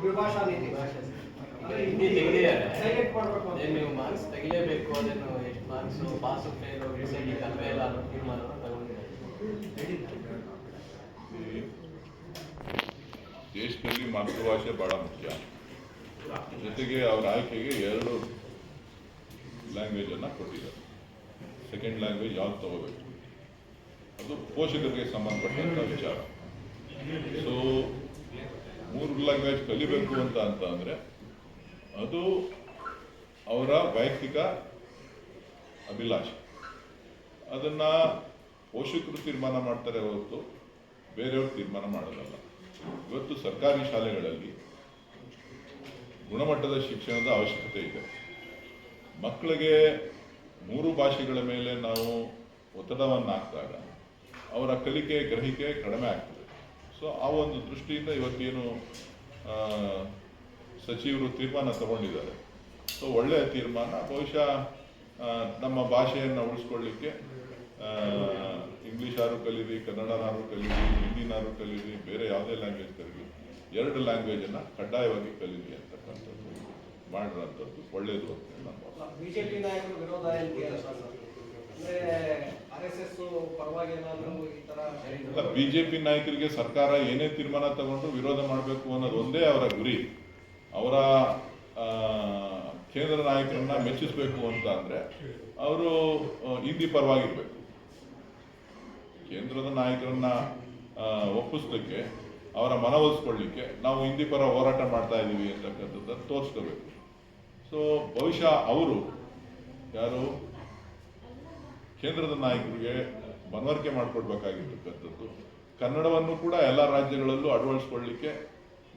ವಿಭಾಷಾ ನೀತಿ ಹಿಂದಿ ತೆಗೆದಿದ್ದಾರೆ. ನೀವು ಮಾರ್ಕ್ಸ್ ತೆಗಿಲೇಬೇಕು, ಅದನ್ನು ಎಷ್ಟು ಮಾರ್ಕ್ಸ್ ಪಾಸು ಫೇಲು ರಿಸಲ್ಟ್ ಅಲ್ವೇ ಇಲ್ಲ ಅನ್ನೋ ತೀರ್ಮಾನವನ್ನು ತಗೊಂಡಿದ್ದಾರೆ. ದೇಶದಲ್ಲಿ ಮಾತೃಭಾಷೆ ಬಹಳ ಮುಖ್ಯ. ಜೊತೆಗೆ ಅವರ ಆಯ್ಕೆಗೆ 2 ಲ್ಯಾಂಗ್ವೇಜನ್ನು ಕೊಟ್ಟಿದ್ದಾರೆ. ಸೆಕೆಂಡ್ ಲ್ಯಾಂಗ್ವೇಜ್ ಯಾವ್ದು ತಗೋಬೇಕು ಅದು ಪೋಷಕರಿಗೆ ಸಂಬಂಧಪಟ್ಟಂಥ ವಿಚಾರ. ಸೊ 3 ಲ್ಯಾಂಗ್ವೇಜ್ ಕಲಿಬೇಕು ಅಂತ ಅಂದರೆ ಅದು ಅವರ ವೈಯಕ್ತಿಕ ಅಭಿಲಾಷೆ. ಅದನ್ನು ಪೋಷಕರು ತೀರ್ಮಾನ ಮಾಡ್ತಾರೆ ಹೊರತು ಬೇರೆಯವರು ತೀರ್ಮಾನ ಮಾಡೋದಲ್ಲ. ಇವತ್ತು ಸರ್ಕಾರಿ ಶಾಲೆಗಳಲ್ಲಿ ಗುಣಮಟ್ಟದ ಶಿಕ್ಷಣದ ಅವಶ್ಯಕತೆ ಇದೆ. ಮಕ್ಕಳಿಗೆ 3 ಭಾಷೆಗಳ ಮೇಲೆ ನಾವು ಒತ್ತಡವನ್ನು ಹಾಕಿದಾಗ ಅವರ ಕಲಿಕೆ ಗ್ರಹಿಕೆ ಕಡಿಮೆ ಆಗ್ತದೆ. ಸೊ ಆ ಒಂದು ದೃಷ್ಟಿಯಿಂದ ಇವತ್ತೇನು ಸಚಿವರು ತೀರ್ಮಾನ ತಗೊಂಡಿದ್ದಾರೆ, ಸೊ ಒಳ್ಳೆಯ ತೀರ್ಮಾನ. ಬಹುಶಃ ನಮ್ಮ ಭಾಷೆಯನ್ನು ಉಳಿಸ್ಕೊಳ್ಳಿಕ್ಕೆ ಇಂಗ್ಲೀಷಾರು ಕಲೀರಿ, ಕನ್ನಡನಾರು ಕಲೀರಿ, ಹಿಂದಿನಾರು ಕಲೀರಿ, ಬೇರೆ ಯಾವುದೇ ಲ್ಯಾಂಗ್ವೇಜ್ ಕಲೀರಿ, 2 ಲ್ಯಾಂಗ್ವೇಜನ್ನು ಕಡ್ಡಾಯವಾಗಿ ಕಲೀರಿ ಅಂತಕ್ಕಂಥದ್ದು ಮಾಡಿರೋಂಥದ್ದು ಒಳ್ಳೆಯದು ಅಂತ ನಾನು. ಬಿಜೆಪಿ ನಾಯಕರು ವಿರೋಧ ಪರವಾಗಿ ಅಲ್ಲ, ಬಿಜೆಪಿ ನಾಯಕರಿಗೆ ಸರ್ಕಾರ ಏನೇ ತೀರ್ಮಾನ ತಗೊಂಡು ವಿರೋಧ ಮಾಡಬೇಕು ಅನ್ನೋದು ಒಂದೇ ಅವರ ಗುರಿ. ಅವರ ಕೇಂದ್ರ ನಾಯಕರನ್ನ ಮೆಚ್ಚಿಸಬೇಕು ಅಂತ ಅಂದರೆ ಅವರು ಹಿಂದಿ ಪರವಾಗಿರ್ಬೇಕು. ಕೇಂದ್ರದ ನಾಯಕರನ್ನ ಒಪ್ಪಿಸ್ಲಿಕ್ಕೆ, ಅವರ ಮನವೊಲಿಸ್ಕೊಳ್ಳಿಕ್ಕೆ ನಾವು ಹಿಂದಿ ಪರ ಹೋರಾಟ ಮಾಡ್ತಾ ಇದ್ದೀವಿ ಅಂತಕ್ಕಂಥದ್ದನ್ನು ತೋರಿಸ್ಕೋಬೇಕು. ಸೊ ಬಹುಶಃ ಅವರು ಯಾರು ಕೇಂದ್ರದ ನಾಯಕರಿಗೆ ಮನವರಿಕೆ ಮಾಡಿಕೊಡ್ಬೇಕಾಗಿರ್ತಕ್ಕಂಥದ್ದು, ಕನ್ನಡವನ್ನು ಕೂಡ ಎಲ್ಲ ರಾಜ್ಯಗಳಲ್ಲೂ ಅಳವಡಿಸ್ಕೊಳ್ಳಿಕ್ಕೆ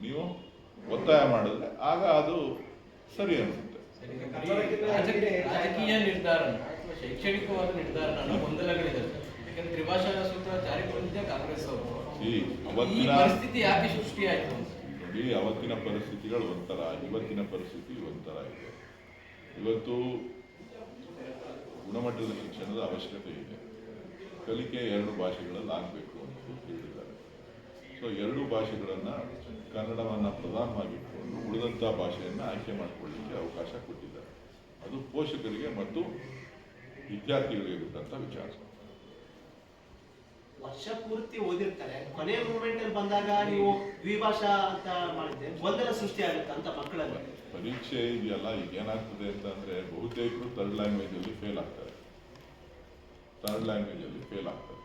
ನೀವು ಒತ್ತಾಯ ಮಾಡಿದ್ರೆ ಆಗ ಅದು ಸರಿ ಅನಿಸುತ್ತೆ. ರಾಜಕೀಯ ನಿರ್ಧಾರ ಅಥವಾ ಶೈಕ್ಷಣಿಕವಾದ ನಿರ್ಧಾರ ಗೊಂದಲಗಳಿದೆ. ಯಾಕಂದ್ರೆ ತ್ರಿಭಾಷಾ ಸೂತ್ರ ಜಾರಿಗೊಂಡಿದ್ದೆ ಕಾಂಗ್ರೆಸ್ ಅವರು. ಅವತ್ತಿನ ಪರಿಸ್ಥಿತಿ ಯಾಕೆ ಸೃಷ್ಟಿಯಾಯಿತು ನೋಡಿ, ಅವತ್ತಿನ ಪರಿಸ್ಥಿತಿಗಳು ಒಂಥರ, ಇವತ್ತಿನ ಪರಿಸ್ಥಿತಿ ಒಂಥರ ಇದೆ. ಇವತ್ತು ಗುಣಮಟ್ಟದ ಶಿಕ್ಷಣದ ಅವಶ್ಯಕತೆ ಇದೆ. ಕಲಿಕೆ 2 ಭಾಷೆಗಳಲ್ಲಿ ಆಗಬೇಕು ಅಂತ ಹೇಳಿದ್ದಾರೆ. ಸೊ 2 ಭಾಷೆಗಳನ್ನು, ಕನ್ನಡವನ್ನು ಪ್ರಧಾನವಾಗಿಟ್ಕೊಂಡು ಉಳಿದಂಥ ಭಾಷೆಯನ್ನು ಆಯ್ಕೆ ಮಾಡಿಕೊಳ್ಳಲಿಕ್ಕೆ ಅವಕಾಶ ಕೊಟ್ಟಿದ್ದಾರೆ. ಅದು ಪೋಷಕರಿಗೆ ಮತ್ತು ವಿದ್ಯಾರ್ಥಿಗಳಿಗೆ ಇರತಕ್ಕಂಥ ವಿಚಾರ. ವರ್ಷ ಪೂರ್ತಿ ಓದಿರ್ತಾರೆ, ಕೊನೆಯ ಮೂಮೆಂಟ್ ಅಲ್ಲಿ ಬಂದಾಗ ನೀವು ದ್ವಿಭಾಷಾ ಅಂತ ಮಾಡಿದ್ರೆ ಗೊಂದಲ ಸೃಷ್ಟಿ ಆಗುತ್ತೆ ಅಂತ ಮಕ್ಕಳಲ್ಲಿ. ಪರೀಕ್ಷೆ ಇದೆಯಲ್ಲ, ಈಗ ಏನಾಗ್ತದೆ ಅಂತಂದ್ರೆ ಬಹುತೇಕರು 3rd ಲ್ಯಾಂಗ್ವೇಜಲ್ಲಿ ಫೇಲ್ ಆಗ್ತಾರೆ. 3rd ಲ್ಯಾಂಗ್ವೇಜಲ್ಲಿ ಫೇಲ್ ಆಗ್ತಾರೆ.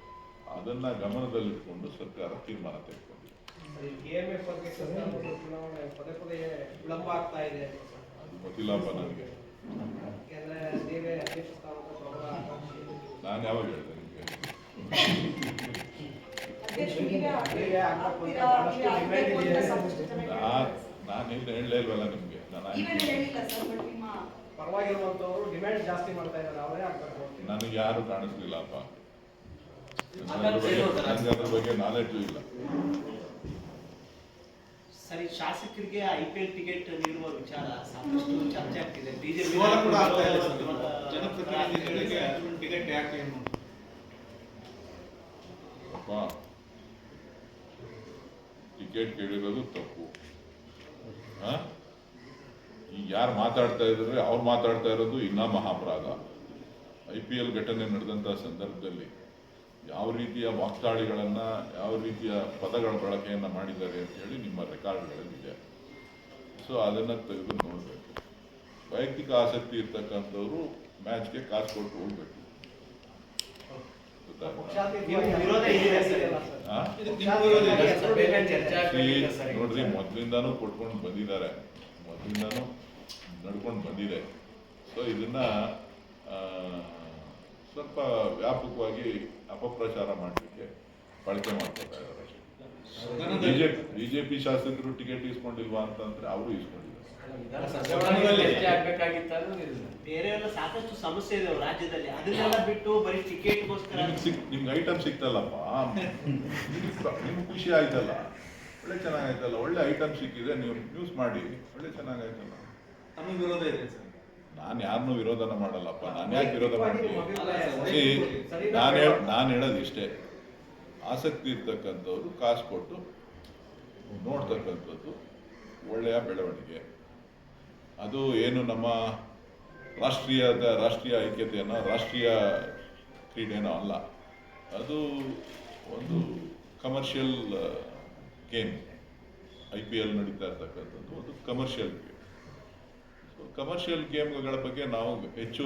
ಅದನ್ನ ಗಮನದಲ್ಲಿಟ್ಕೊಂಡು ಸರ್ಕಾರ ತೀರ್ಮಾನ ತೆಗೆದುಕೊಂಡಿದೆ. ವಿಳಂಬ ಆಗ್ತಾ ಇದೆ. ಅದು ಗೊತ್ತಿಲ್ಲಪ್ಪ ನನಗೆ. ನಾನು ಯಾವಾಗ ಹೇಳಿದೆ ನಿಮಗೆ? ನಾನು ಹೇಳಲೇ ಇಲ್ವಲ್ಲ ನಿಮಗೆ. ಪರವಾಗಿರುವಂತವರು ಡಿಮ್ಯಾಂಡ್ ಜಾಸ್ತಿ ಮಾಡ್ತಾ ಇದ್ದಾರೆ, ಅವರೇ ಆಗ್ಬೇಕು. ನನಗೆ ಯಾರು ಕಾಣಿಸ್ಲಿಲ್ಲಪ್ಪ, ನನಗೆ ಅದ್ರ ಬಗ್ಗೆ ನಾಲೆಡ್ಜು ಇಲ್ಲ. ಸರಿ, ಶಾಸಕರಿಗೆ IPL ಟಿಕೆಟ್ ನೀಡುವ ವಿಚಾರ ಸಾಕಷ್ಟು ಚರ್ಚೆ ಆಗ್ತಿದೆ. ಬಿಜೆಪಿ ಜನಪ್ರತಿನಿಧಿಗಳಿಗೆ ಟಿಕೆಟ್ ಯಾಕೆ ಟಿಕೆಟ್ ಕೇಳಿರೋದು ತಪ್ಪು. ಈಗ ಯಾರು ಮಾತಾಡ್ತಾ ಇದ್ದಾರೆ ಅವ್ರು ಮಾತಾಡ್ತಾ ಇರೋದು ಇನ್ನೂ ಮಹಾಪರಾಧ. IPL ಘಟನೆ ನಡೆದಂಥ ಸಂದರ್ಭದಲ್ಲಿ ಯಾವ ರೀತಿಯ ವಾಗ್ದಾಳಿಗಳನ್ನು, ಯಾವ ರೀತಿಯ ಪದಗಳ ಬಳಕೆಯನ್ನು ಮಾಡಿದ್ದಾರೆ ಅಂತೇಳಿ ನಿಮ್ಮ ರೆಕಾರ್ಡ್ಗಳಲ್ಲಿದೆ. ಸೊ ಅದನ್ನು ತೆಗೆದು ನೋಡಬೇಕು. ವೈಯಕ್ತಿಕ ಆಸಕ್ತಿ ಇರ್ತಕ್ಕಂಥವ್ರು ಮ್ಯಾಚ್ಗೆ ಕಾಸು ಕೊಟ್ಟು ಹೋಗ್ಬೇಕು. ನೋಡ್ರಿ, ಮೊದಲಿಂದಾನು ಕೊಟ್ಕೊಂಡು ಬಂದಿದ್ದಾರೆ, ಮೊದಲಿಂದಾನು ನಡ್ಕೊಂಡು ಬಂದಿದೆ. ಸೊ ಇದನ್ನ ಸ್ವಲ್ಪ ವ್ಯಾಪಕವಾಗಿ ಅಪಪ್ರಚಾರ ಮಾಡಲಿಕ್ಕೆ ಬಳಕೆ ಮಾಡ್ಕೊತಾ ಇದ್ದಾರೆ. ಬಿಜೆಪಿ ಶಾಸಕರು ಟಿಕೆಟ್ ಇಸ್ಕೊಂಡಿಲ್ವಾ ಅಂತಂದ್ರೆ ಅವರು ಇಸ್ಕೊಂಡಿದ್ದಾರೆ. ಬೇರೆಲ್ಲ ಸಾಕಷ್ಟು ಸಮಸ್ಯೆ ಇದೆ ರಾಜ್ಯದಲ್ಲಿ, ಅದನ್ನೆಲ್ಲ ಬಿಟ್ಟು ಬರೀ ಟಿಕೆಟ್ಗೋಸ್ಕರ ನಿಮ್ಗೆ ಐಟಮ್ ಸಿಕ್ತಲ್ಲಪ್ಪ, ನಿಮ್ಗೆ ಖುಷಿ ಆಯ್ತಲ್ಲ, ಒಳ್ಳೆ ಚೆನ್ನಾಗಾಯ್ತಲ್ಲ, ಒಳ್ಳೆ ಐಟಮ್ ಸಿಕ್ಕಿದೆ, ನೀವು ನ್ಯೂಸ್ ಮಾಡಿ, ಒಳ್ಳೆ ಚೆನ್ನಾಗಾಯ್ತಲ್ಲ. ತಮಗೆ ವಿರೋಧ ಇದೆ ಸರ್? ನಾನು ಯಾರನ್ನೂ ವಿರೋಧನ ಮಾಡಲ್ಲಪ್ಪ. ನಾನು ಯಾಕೆ ವಿರೋಧ ಮಾಡ್ತೀನಿ? ನಾನು ಹೇಳೋದು ಇಷ್ಟೇ, ಆಸಕ್ತಿ ಇರ್ತಕ್ಕಂಥವ್ರು ಕಾಸು ಕೊಟ್ಟು ನೋಡ್ತಕ್ಕಂಥದ್ದು ಒಳ್ಳೆಯ ಬೆಳವಣಿಗೆ. ಅದು ಏನು ನಮ್ಮ ರಾಷ್ಟ್ರೀಯ ಐಕ್ಯತೆಯನ್ನು ರಾಷ್ಟ್ರೀಯ ಕ್ರೀಡೆನೋ ಅಲ್ಲ, ಅದು ಒಂದು ಕಮರ್ಷಿಯಲ್ ಗೇಮ್. IPL ನಡೀತಾ ಇರ್ತಕ್ಕಂಥದ್ದು ಒಂದು ಕಮರ್ಷಿಯಲ್ ಗೇಮ್. ಸೊ ಕಮರ್ಷಿಯಲ್ ಗೇಮ್ಗಳ ಬಗ್ಗೆ ನಾವು ಹೆಚ್ಚು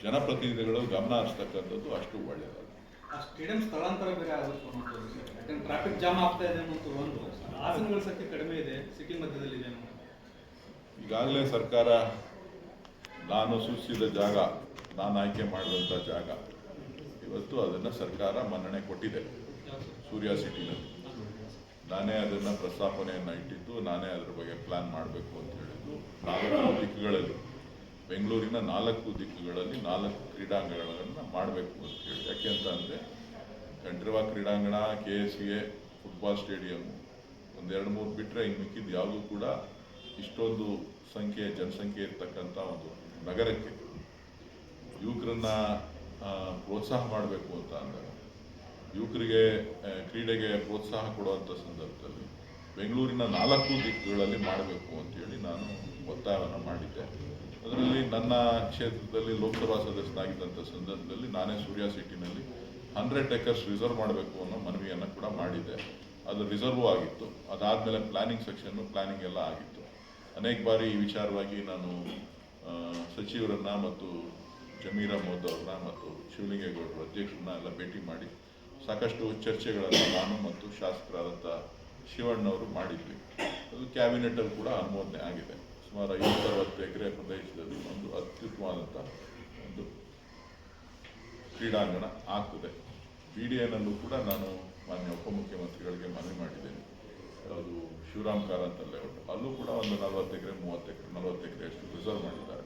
ಜನಪ್ರತಿನಿಧಿಗಳು ಗಮನ ಹರಿಸ್ತಕ್ಕಂಥದ್ದು ಅಷ್ಟು ಒಳ್ಳೆಯದಲ್ಲ. ಆ ಸ್ಟೇಡಿಯಂ ಸ್ಥಳಾಂತರ ಬೇರೆ ಆಗುತ್ತೆ ಅನ್ನೋದು ಸರ್. ಯಾಕಂದ್ರೆ ಟ್ರಾಫಿಕ್ ಜಾಮ್ ಆಗ್ತಾ ಇದೆ ಅನ್ನೋದು ಒಂದು, ಆಸನಗಳ ಸಂಖ್ಯೆ ಕಡಿಮೆ ಇದೆ, ಸಿಟಿ ಮಧ್ಯದಲ್ಲಿ ಇದೆ ಅನ್ನೋದು. ಈಗಾಗಲೇ ಸರ್ಕಾರ ನಾನು ಸೂಚಿಸಿದ ಜಾಗ, ನಾನು ಆಯ್ಕೆ ಮಾಡಿದಂಥ ಜಾಗ, ಇವತ್ತು ಅದನ್ನು ಸರ್ಕಾರ ಮನ್ನಣೆ ಕೊಟ್ಟಿದೆ. ಸೂರ್ಯ ಸಿಟಿನಲ್ಲಿ ನಾನೇ ಅದನ್ನು ಪ್ರಸ್ತಾಪನೆಯನ್ನು ಇಟ್ಟಿದ್ದು, ನಾನೇ ಅದ್ರ ಬಗ್ಗೆ ಪ್ಲಾನ್ ಮಾಡಬೇಕು ಅಂತ ಹೇಳಿದ್ದು. 4 ದಿಕ್ಕುಗಳಲ್ಲಿ, ಬೆಂಗಳೂರಿನ 4 ದಿಕ್ಕುಗಳಲ್ಲಿ 4 ಕ್ರೀಡಾಂಗಣಗಳನ್ನು ಮಾಡಬೇಕು ಅಂತ ಹೇಳಿ. ಯಾಕೆ ಅಂತ ಅಂದರೆ ಕಂಠೀರವ ಕ್ರೀಡಾಂಗಣ, KSVA, ಫುಟ್ಬಾಲ್ ಸ್ಟೇಡಿಯಂ, ಒಂದು 2-3 ಬಿಟ್ಟರೆ ಇನ್ನು ಮಿಕ್ಕಿದ್ದು ಯಾವುದೂ ಕೂಡ ಇಷ್ಟೊಂದು ಜನಸಂಖ್ಯೆ ಇರ್ತಕ್ಕಂಥ ಒಂದು ನಗರಕ್ಕೆ ಯುವಕರನ್ನ ಪ್ರೋತ್ಸಾಹ ಮಾಡಬೇಕು ಅಂತ ಅಂದಾಗ, ಯುವಕರಿಗೆ ಕ್ರೀಡೆಗೆ ಪ್ರೋತ್ಸಾಹ ಕೊಡುವಂಥ ಸಂದರ್ಭದಲ್ಲಿ ಬೆಂಗಳೂರಿನ 4 ದಿಕ್ಕುಗಳಲ್ಲಿ ಮಾಡಬೇಕು ಅಂತೇಳಿ ನಾನು ಒತ್ತಾಯವನ್ನು ಮಾಡಿದ್ದೆ. ಅದರಲ್ಲಿ ನನ್ನ ಕ್ಷೇತ್ರದಲ್ಲಿ ಲೋಕಸಭಾ ಸದಸ್ಯನಾಗಿದ್ದಂಥ ಸಂದರ್ಭದಲ್ಲಿ ನಾನೇ ಸೂರ್ಯ ಸಿಟಿನಲ್ಲಿ 100 acres ರಿಸರ್ವ್ ಮಾಡಬೇಕು ಅನ್ನೋ ಮನವಿಯನ್ನು ಕೂಡ ಮಾಡಿದ್ದೆ. ಅದು ರಿಸರ್ವ್ ಆಗಿತ್ತು. ಅದಾದಮೇಲೆ ಪ್ಲಾನಿಂಗ್ ಎಲ್ಲ ಆಗಿತ್ತು. ಅನೇಕ ಬಾರಿ ಈ ವಿಚಾರವಾಗಿ ನಾನು ಸಚಿವರನ್ನ ಮತ್ತು ಜಮೀರ್ ಅಹ್ಮದ್ ಅವ್ರನ್ನ ಮತ್ತು ಶಿವಲಿಂಗೇಗೌಡರ ಅಧ್ಯಕ್ಷರನ್ನ ಎಲ್ಲ ಭೇಟಿ ಮಾಡಿ ಸಾಕಷ್ಟು ಚರ್ಚೆಗಳನ್ನು ನಾನು ಮತ್ತು ಶಾಸಕರಾದಂಥ ಶಿವಣ್ಣವರು ಮಾಡಿದ್ವಿ. ಅದು ಕ್ಯಾಬಿನೆಟಲ್ಲಿ ಕೂಡ ಅನುಮೋದನೆ ಆಗಿದೆ. ಸುಮಾರು 50-60 ಎಕರೆ ಪ್ರದೇಶದಲ್ಲಿ ಒಂದು ಅತ್ಯುತ್ತಮವಾದಂಥ ಒಂದು ಕ್ರೀಡಾಂಗಣ ಆಗ್ತದೆ. BDAನಲ್ಲೂ ಕೂಡ ನಾನು ಮಾನ್ಯ ಉಪಮುಖ್ಯಮಂತ್ರಿಗಳಿಗೆ ಮನವಿ ಮಾಡಿದ್ದೇನೆ. ಅದು ಶಿವರಾಮ್ ಕಾರಂತ ಲೇಔಟ್, ಅಲ್ಲೂ ಕೂಡ ಒಂದು 40 ಎಕರೆ 30 ಎಕರೆ 40 ಎಕರೆ ಅಷ್ಟು ರಿಸರ್ವ್ ಮಾಡಿದ್ದಾರೆ.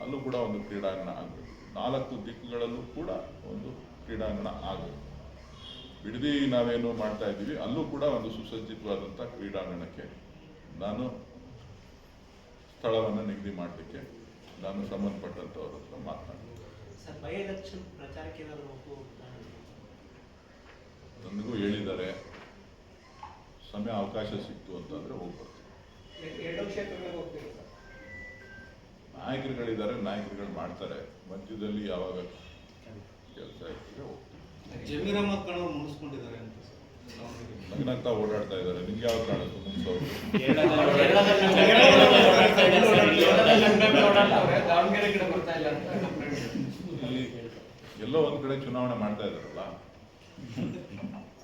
ಅಲ್ಲೂ ಕೂಡ ಒಂದು ಕ್ರೀಡಾಂಗಣ ಆಗಬೇಕು. 4 ದಿಕ್ಕುಗಳಲ್ಲೂ ಕೂಡ ಒಂದು ಕ್ರೀಡಾಂಗಣ ಆಗಬೇಕು. ಬಿಡದಿ ನಾವೇನು ಮಾಡ್ತಾ ಇದ್ದೀವಿ, ಅಲ್ಲೂ ಕೂಡ ಒಂದು ಸುಸಜ್ಜಿತವಾದಂಥ ಕ್ರೀಡಾಂಗಣಕ್ಕೆ ನಾನು ಸ್ಥಳವನ್ನು ನಿಗದಿ ಮಾಡಲಿಕ್ಕೆ ನಾನು ಸಂಬಂಧಪಟ್ಟಂಥವ್ರ ಹತ್ರ ಮಾತನಾಡ್ತೀನಿ. ಸರ್, ಬೈ ಎಲೆಕ್ಷನ್ ಪ್ರಚಾರಕ್ಕೆ ನನಗೂ ಹೇಳಿದ್ದಾರೆ, ಸಮಯ ಅವಕಾಶ ಸಿಕ್ತು ಅಂತಂದರೆ ಹೋಗ್ಬಾರ್ದು. 2 ಕ್ಷೇತ್ರಗಳಿಗೆ ಹೋಗ್ತೀರಿ ಸರ್? ನಾಯಕರುಗಳಿದ್ದಾರೆ, ನಾಯಕರುಗಳು ಮಾಡ್ತಾರೆ. ಮಧ್ಯದಲ್ಲಿ ಯಾವಾಗ ಕೆಲಸ ಇರ್ತದೆ ಹೋಗ್ತೀವಿ. ಜಮೀರ್ ಅಹ್ಮದ್ ಖಾನ್ ಅವ್ರು ಮುಗಿಸ್ಕೊಂಡಿದ್ದಾರೆ ಅಂತ ಸರ್. ನಗ್ನಗ್ತಾ ಓಡಾಡ್ತಾ ಇದ್ದಾರೆ. ನಿಮ್ಗೆ ಯಾವ ಕಾರಣಕ್ಕೂ ಮುಗಿಸೋರು ದಾವಣಗೆರೆ ಕಡೆ ಬರ್ತಾ ಇಲ್ಲ ಅಂತ ಎಲ್ಲೋ ಒಂದ್ ಕಡೆ ಚುನಾವಣೆ ಮಾಡ್ತಾ ಇದ್ದಾರಲ್ಲ,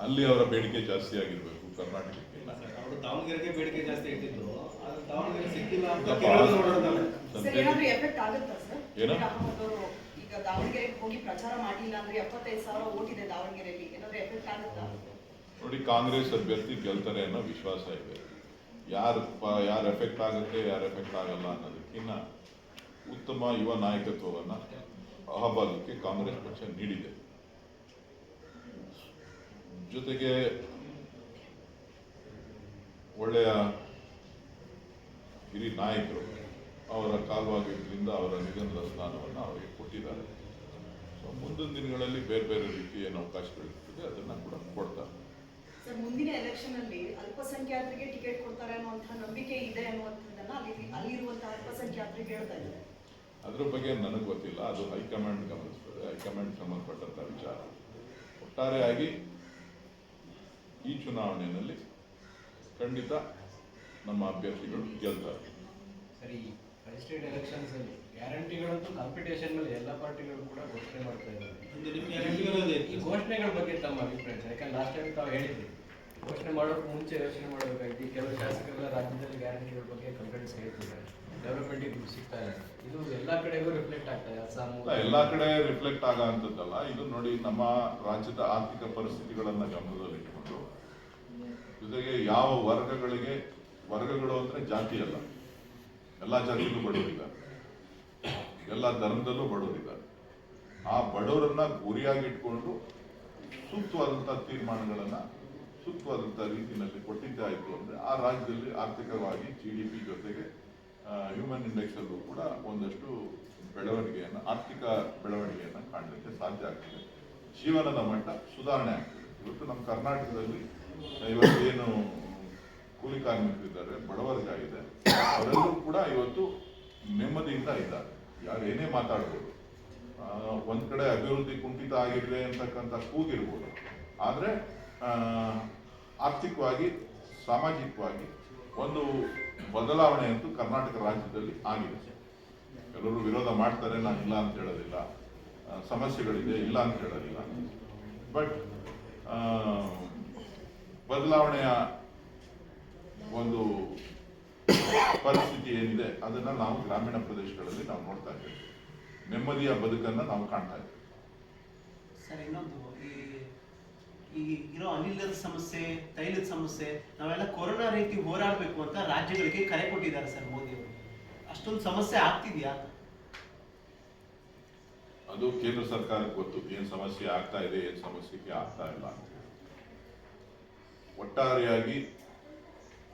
ಅಲ್ಲಿ ಅವರ ಬೇಡಿಕೆ ಜಾಸ್ತಿ ಆಗಿರ್ಬೇಕು. ಕರ್ನಾಟಕಕ್ಕೆ ಅವರು ದಾವಣಗೆರೆಗೆ ಬೇಡಿಕೆ ಜಾಸ್ತಿ ಇಟ್ಟಿದ್ರು, ಆದ್ರೆ ದಾವಣಗೆರೆ ಸಿಕ್ಕಿಲ್ಲ ಅಂತ ಸ್ವಲ್ಪ ಕೇರಳದಲ್ಲಿ ಓಡಾಡ್ತಾರೆ. ಸರ್, ಏನಾದ್ರೂ ಎಫೆಕ್ಟ್ ಆಗುತ್ತಾ ಸರ್? ಏನು? ಈಗ ದಾವಣಗೆರೆಗೆ ಹೋಗಿ ಪ್ರಚಾರ ಮಾಡಿಲ್ಲ ಅಂದ್ರೆ 75,000 ಓಟ್ ಇದೆ ದಾವಣಗೆರೆಯಲ್ಲಿ, ಏನಾದ್ರೂ ಎಫೆಕ್ಟ್ ಆಗುತ್ತಾ? ನೋಡಿ, ಕಾಂಗ್ರೆಸ್ ಅಭ್ಯರ್ಥಿ ಗೆಲ್ತಾರೆ ಅನ್ನೋ ವಿಶ್ವಾಸ ಇದೆ. ಯಾರು ಎಫೆಕ್ಟ್ ಆಗುತ್ತೆ, ಯಾರು ಎಫೆಕ್ಟ್ ಆಗಲ್ಲ ಅನ್ನೋದಕ್ಕಿಂತ ಉತ್ತಮ ಯುವ ನಾಯಕತ್ವವನ್ನು ಅಹಭಾಗಕ್ಕೆ ಕಾಂಗ್ರೆಸ್ ಪಕ್ಷ ನೀಡಿದೆ. ಜೊತೆಗೆ ಒಳ್ಳೆಯ ಹಿರಿಯ ನಾಯಕರು ಅವರ ಕಾಲವಾಗಿದ್ದರಿಂದ ಅವರ ನಿಧನದ ಸ್ಥಾನವನ್ನು ಅವರಿಗೆ ಕೊಟ್ಟಿದ್ದಾರೆ. ಸೊ ಮುಂದಿನ ದಿನಗಳಲ್ಲಿ ಬೇರೆ ಬೇರೆ ರೀತಿ ಏನು ಅವಕಾಶಗಳಿರ್ತದೆ ಅದನ್ನು ಕೂಡ ಕೊಡ್ತಾರೆ. ಸರ್, ಮುಂದಿನ ಎಲೆಕ್ಷನ್ ಅಲ್ಲಿ ಅಲ್ಪಸಂಖ್ಯಾತರಿಗೆ ಟಿಕೆಟ್ ಕೊಡ್ತಾರೆ ಅನ್ನುವಂತಹ ನಂಬಿಕೆ ಇದೆ ಅನ್ನುವಂಥದ್ದನ್ನ ಅಲ್ಲಿರುವಂತಹ ಅಲ್ಪಸಂಖ್ಯಾತರಿಗೆ ಹೇಳ್ತಾ ಇದ್ದಾರೆ. ಅದ್ರ ಬಗ್ಗೆ ನನಗೆ ಗೊತ್ತಿಲ್ಲ, ಅದು ಹೈಕಮಾಂಡ್ ಗಮನಿಸ್ತದೆ. ಹೈಕಮಾಂಡ್ ಸಂಬಂಧಪಟ್ಟಂಥ ವಿಚಾರ. ಒಟ್ಟಾರೆಯಾಗಿ ಈ ಚುನಾವಣೆಯಲ್ಲಿ ಖಂಡಿತ ನಮ್ಮ ಅಭ್ಯರ್ಥಿಗಳು ಗೆಲ್ತಾರೆ. ಸರಿ, ರಿಜಿಸ್ಟರ್ಡ್ ಎಲೆಕ್ಷನ್ಸ್ ಅಲ್ಲಿ ಗ್ಯಾರಂಟಿಗಳಂತೂ ಕಾಂಪಿಟೇಷನ್ ಮೇಲೆ ಎಲ್ಲ ಪಾರ್ಟಿಗಳು ಕೂಡ ಘೋಷಣೆ ಮಾಡ್ತಾ ಇದ್ದಾರೆ. ನಿಮ್ಮ ಗ್ಯಾರಂಟಿಗಳೇ ಈ ಘೋಷಣೆಗಳ ಬಗ್ಗೆ ತಮ್ಮ ಅಭಿಪ್ರಾಯ? ಯಾಕಂದ್ರೆ ಲಾಸ್ಟ್ ಟೈಮ್ ತಾವು ಹೇಳಿದ್ರಿ, ಘೋಷಣೆ ಮಾಡೋಕೆ ಮುಂಚೆ ಯೋಚನೆ ಮಾಡಬೇಕಾಗಿ ಕೆಲವು ಶಾಸಕರೆಲ್ಲ ರಾಜ್ಯದಲ್ಲಿ ಗ್ಯಾರಂಟಿಗಳ ಬಗ್ಗೆ ಕಂಪ್ಲೇಂಟ್ಸ್ ಹೇಳ್ತಿದ್ದಾರೆ, ಡೆವಲಪ್ಮೆಂಟಿಗೆ ಸಿಗ್ತಾ ಇಲ್ಲ. ಇದು ಎಲ್ಲ ಕಡೆಗೂ ರಿಫ್ಲೆಕ್ಟ್ ಆಗ್ತಾ ಇದೆ. ಅಸ್ಸಾಂ ಎಲ್ಲ ಕಡೆ ರಿಫ್ಲೆಕ್ಟ್ ಆಗೋ ಅಂಥದ್ದಲ್ಲ ಇದು. ನೋಡಿ, ನಮ್ಮ ರಾಜ್ಯದ ಆರ್ಥಿಕ ಪರಿಸ್ಥಿತಿಗಳನ್ನು ಗಮನದಲ್ಲಿಟ್ಟುಕೊಂಡು, ಜೊತೆಗೆ ಯಾವ ವರ್ಗಗಳು ಅಂದರೆ ಜಾತಿ ಅಲ್ಲ, ಎಲ್ಲ ಜಾತಿಯಲ್ಲೂ ಬಡವರಿದ್ದಾರೆ, ಎಲ್ಲ ಧರ್ಮದಲ್ಲೂ ಬಡವರಿದ್ದಾರೆ. ಆ ಬಡವರನ್ನ ಗುರಿಯಾಗಿಟ್ಕೊಂಡು ಸೂಕ್ತವಾದಂಥ ತೀರ್ಮಾನಗಳನ್ನು ಸೂಕ್ತವಾದಂಥ ರೀತಿಯಲ್ಲಿ ಕೊಟ್ಟಿದ್ದಾಯಿತು ಅಂದರೆ ಆ ರಾಜ್ಯದಲ್ಲಿ ಆರ್ಥಿಕವಾಗಿ GDP ಜೊತೆಗೆ ಹ್ಯೂಮನ್ ಇಂಡೆಕ್ಸಲ್ಲೂ ಕೂಡ ಒಂದಷ್ಟು ಆರ್ಥಿಕ ಬೆಳವಣಿಗೆಯನ್ನು ಕಾಣಲಿಕ್ಕೆ ಸಾಧ್ಯ ಆಗ್ತದೆ. ಜೀವನದ ಮಟ್ಟ ಸುಧಾರಣೆ ಆಗ್ತದೆ. ಇವತ್ತು ನಮ್ಮ ಕರ್ನಾಟಕದಲ್ಲಿ ಇವತ್ತೇನು ಕೂಲಿ ಕಾರ್ಮಿಕರಿದ್ದಾರೆ, ಬಡವರ್ಗ ಇದೆ, ಅವರೆಲ್ಲರೂ ಕೂಡ ಇವತ್ತು ನೆಮ್ಮದಿಯಿಂದ ಇದ್ದಾರೆ. ಯಾರು ಏನೇ ಮಾತಾಡ್ಬೋದು, ಒಂದ್ ಕಡೆ ಅಭಿವೃದ್ಧಿ ಕುಂಠಿತ ಆಗಿದೆ ಅಂತಕ್ಕಂಥ ಕೂಗಿರ್ಬೋದು, ಆದರೆ ಆರ್ಥಿಕವಾಗಿ ಸಾಮಾಜಿಕವಾಗಿ ಒಂದು ಬದಲಾವಣೆ ಅಂತೂ ಕರ್ನಾಟಕ ರಾಜ್ಯದಲ್ಲಿ ಆಗಿದೆ. ಕೆಲವರು ವಿರೋಧ ಮಾಡ್ತಾರೆ, ನಾನು ಇಲ್ಲ ಅಂತ ಹೇಳೋದಿಲ್ಲ, ಸಮಸ್ಯೆಗಳಿದೆ ಇಲ್ಲ ಅಂತ ಹೇಳೋದಿಲ್ಲ, ಬಟ್ ಬದಲಾವಣೆಯ ಒಂದು ಪರಿಸ್ಥಿತಿ ಏನಿದೆ ಅದನ್ನ ನಾವು ಗ್ರಾಮೀಣ ಪ್ರದೇಶಗಳಲ್ಲಿ ನಾವು ನೋಡ್ತಾ ಇದ್ದೇವೆ. ನೆಮ್ಮದಿಯ ಬದುಕನ್ನು ನಾವು ಕಾಣ್ತಾ ಇದ್ದೇವೆ. ಸರ್, ಇನ್ನೊಂದು ಈ ಇರೋ ಅನಿಲದ ಸಮಸ್ಯೆ, ತೈಲದ ಸಮಸ್ಯೆ, ನಾವೆಲ್ಲ ಕೊರೋನಾ ರೀತಿ ಹೋರಾಡಬೇಕು ಅಂತ ರಾಜ್ಯಗಳಿಗೆ ಕರೆ ಕೊಟ್ಟಿದ್ದಾರೆ ಸರ್ ಮೋದಿ ಅವರು. ಅಷ್ಟೊಂದು ಸಮಸ್ಯೆ ಆಗ್ತಿದ್ಯಾ? ಅದು ಕೇಂದ್ರ ಸರ್ಕಾರಕ್ಕೆ ಗೊತ್ತು ಏನ್ ಸಮಸ್ಯೆ ಆಗ್ತಾ ಇದೆ, ಏನ್ ಸಮಸ್ಯೆಗೆ ಆಗ್ತಾ ಇಲ್ಲ ಅಂತ. ಒಟ್ಟಾರೆಯಾಗಿ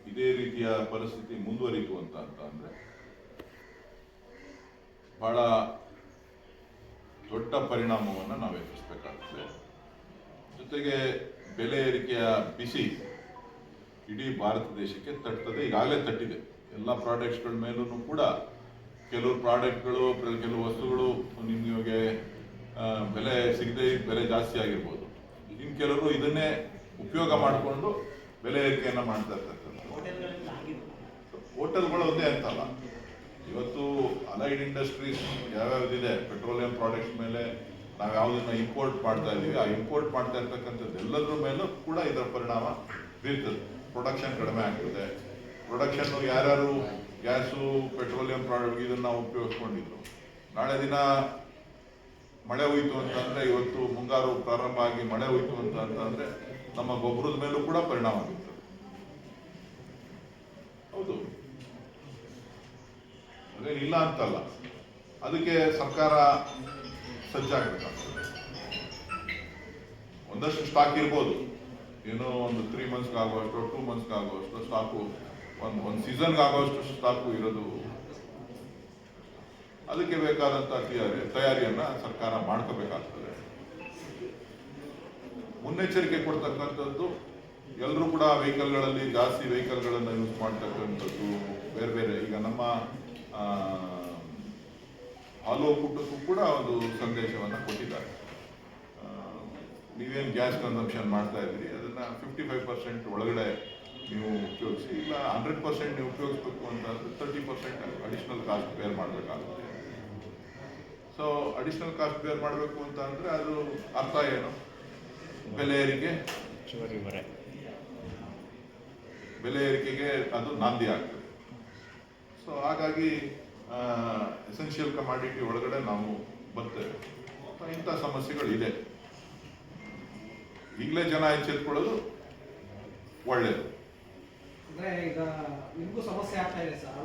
ಇದೇ ರೀತಿಯ ಪರಿಸ್ಥಿತಿ ಮುಂದುವರಿತು ಅಂತ ಅಂದ್ರೆ ಬಹಳ ದೊಡ್ಡ ಪರಿಣಾಮವನ್ನು ನಾವು ಎದುರಿಸಬೇಕಾಗ್ತದೆ. ಜೊತೆಗೆ ಬೆಲೆ ಏರಿಕೆಯ ಬಿಸಿ ಇಡೀ ಭಾರತ ದೇಶಕ್ಕೆ ತಟ್ಟುತ್ತದೆ, ಈಗಾಗಲೇ ತಟ್ಟಿದೆ. ಎಲ್ಲ ಪ್ರಾಡಕ್ಟ್ಸ್ಗಳ ಮೇಲೂ ಕೂಡ ಕೆಲವು ಪ್ರಾಡಕ್ಟ್ಗಳು, ಕೆಲವು ವಸ್ತುಗಳು ನಿಮಗೆ ಬೆಲೆ ಸಿಗದೆ ಬೆಲೆ ಜಾಸ್ತಿ ಆಗಿರ್ಬೋದು. ಇನ್ನು ಕೆಲವರು ಇದನ್ನೇ ಉಪಯೋಗ ಮಾಡಿಕೊಂಡು ಬೆಲೆ ಏರಿಕೆಯನ್ನು ಮಾಡ್ತಾ ಇರ್ತಕ್ಕಂಥ ಹೋಟೆಲ್ಗಳು ಒಂದೇ ಅಂತಲ್ಲ, ಇವತ್ತು ಅಲೈಡ್ ಇಂಡಸ್ಟ್ರೀಸ್ ಯಾವ್ಯಾವ್ದಿದೆ, ಪೆಟ್ರೋಲಿಯಂ ಪ್ರಾಡಕ್ಟ್ಸ್ ಮೇಲೆ ನಾವು ಯಾವುದನ್ನ ಇಂಪೋರ್ಟ್ ಮಾಡ್ತಾ ಇದ್ದೀವಿ, ಆ ಇಂಪೋರ್ಟ್ ಮಾಡ್ತಾ ಇರ್ತಕ್ಕಂಥದ್ದು ಎಲ್ಲದ್ರ ಮೇಲೂ ಕೂಡ ಇದರ ಪರಿಣಾಮ ಬೀರ್ತದೆ. ಪ್ರೊಡಕ್ಷನ್ ಕಡಿಮೆ ಆಗ್ತದೆ. ಪ್ರೊಡಕ್ಷನ್ ಯಾರ್ಯಾರು ಗ್ಯಾಸು, ಪೆಟ್ರೋಲಿಯಂ ಪ್ರಾಡಕ್ಟ್ ಇದನ್ನ ಉಪಯೋಗಿಸ್ಕೊಂಡಿದ್ರು, ನಾಳೆ ದಿನ ಮಳೆ ಹೋಯ್ತು ಅಂತಂದ್ರೆ, ಇವತ್ತು ಮುಂಗಾರು ಪ್ರಾರಂಭ ಆಗಿ ಮಳೆ ಹೋಯ್ತು ಅಂತಂದ್ರೆ ನಮ್ಮ ಗೊಬ್ಬರದ ಮೇಲೂ ಕೂಡ ಪರಿಣಾಮ ಬೀರ್ತದೆ. ಹೌದು, ಅದೇನಿಲ್ಲ ಅಂತಲ್ಲ, ಅದಕ್ಕೆ ಸರ್ಕಾರ ಸಜ್ಜಾಗಬೇಕಾಗ್ತದೆ. ಒಂದಷ್ಟು ಸ್ಟಾಕ್ ಇರ್ಬೋದು, ಏನೋ ಒಂದು 3 months ಆಗುವಷ್ಟು, 2 months ಆಗುವಷ್ಟು ಸ್ಟಾಕು, ಒಂದು ಸೀಸನ್ಗೆ ಆಗುವಷ್ಟು ಸ್ಟಾಕು ಇರೋದು. ಅದಕ್ಕೆ ಬೇಕಾದಂತ ತಯಾರಿಯನ್ನ ಸರ್ಕಾರ ಮಾಡ್ಕೋಬೇಕಾಗ್ತದೆ. ಮುನ್ನೆಚ್ಚರಿಕೆ ಕೊಡ್ತಕ್ಕಂಥದ್ದು, ಎಲ್ಲರೂ ಕೂಡ ವೆಹಿಕಲ್ಗಳಲ್ಲಿ ಜಾಸ್ತಿ ವೆಹಿಕಲ್ಗಳನ್ನು ಯೂಸ್ ಮಾಡ್ತಕ್ಕಂಥದ್ದು ಬೇರೆ ಬೇರೆ. ಈಗ ನಮ್ಮ ಹಾಲು ಒಕ್ಕೂಟಕ್ಕೂ ಕೂಡ ಒಂದು ಸಂದೇಶವನ್ನು ಕೊಟ್ಟಿದ್ದಾರೆ. ನೀವೇನು ಗ್ಯಾಸ್ ಕನ್ಸಂಪ್ಷನ್ ಮಾಡ್ತಾ ಇದ್ದೀರಿ ಅದನ್ನ 55% ಒಳಗಡೆ ನೀವು ಉಪಯೋಗಿಸಿ, ಇಲ್ಲ 100% ನೀವು ಉಪಯೋಗಿಸ್ಬೇಕು ಅಂತಂದ್ರೆ 30% ಅಡಿಷನಲ್ ಕಾಸ್ಟ್ ಬೇರ್ ಮಾಡಬೇಕಾಗುತ್ತೆ. ಸೊ ಅಡಿಷನಲ್ ಕಾಸ್ಟ್ ಬೇರ್ ಮಾಡಬೇಕು ಅಂತ ಅಂದ್ರೆ ಅದು ಅರ್ಥ ಏನು? ಬೆಲೆ ಏರಿಕೆಗೆ ಅದು ನಾಂದಿ ಆಗ್ತದೆ. ಸೊ ಹಾಗಾಗಿ ಎಸೆನ್ಷಿಯಲ್ ಕಮಾಡಿಟಿ ಒಳಗಡೆ ನಾವು ಬರ್ತೇವೆ. ಇಂಥ ಸಮಸ್ಯೆಗಳು ಇದೆ. ಈಗಲೇ ಜನ ಎಚ್ಚೆತ್ಕೊಳ್ಳೋದು ಒಳ್ಳೆಯದು. ಅಂದ್ರೆ ಈಗ ನಿಮಗೂ ಸಮಸ್ಯೆ ಆಗ್ತಾ ಇದೆ ಸರ್.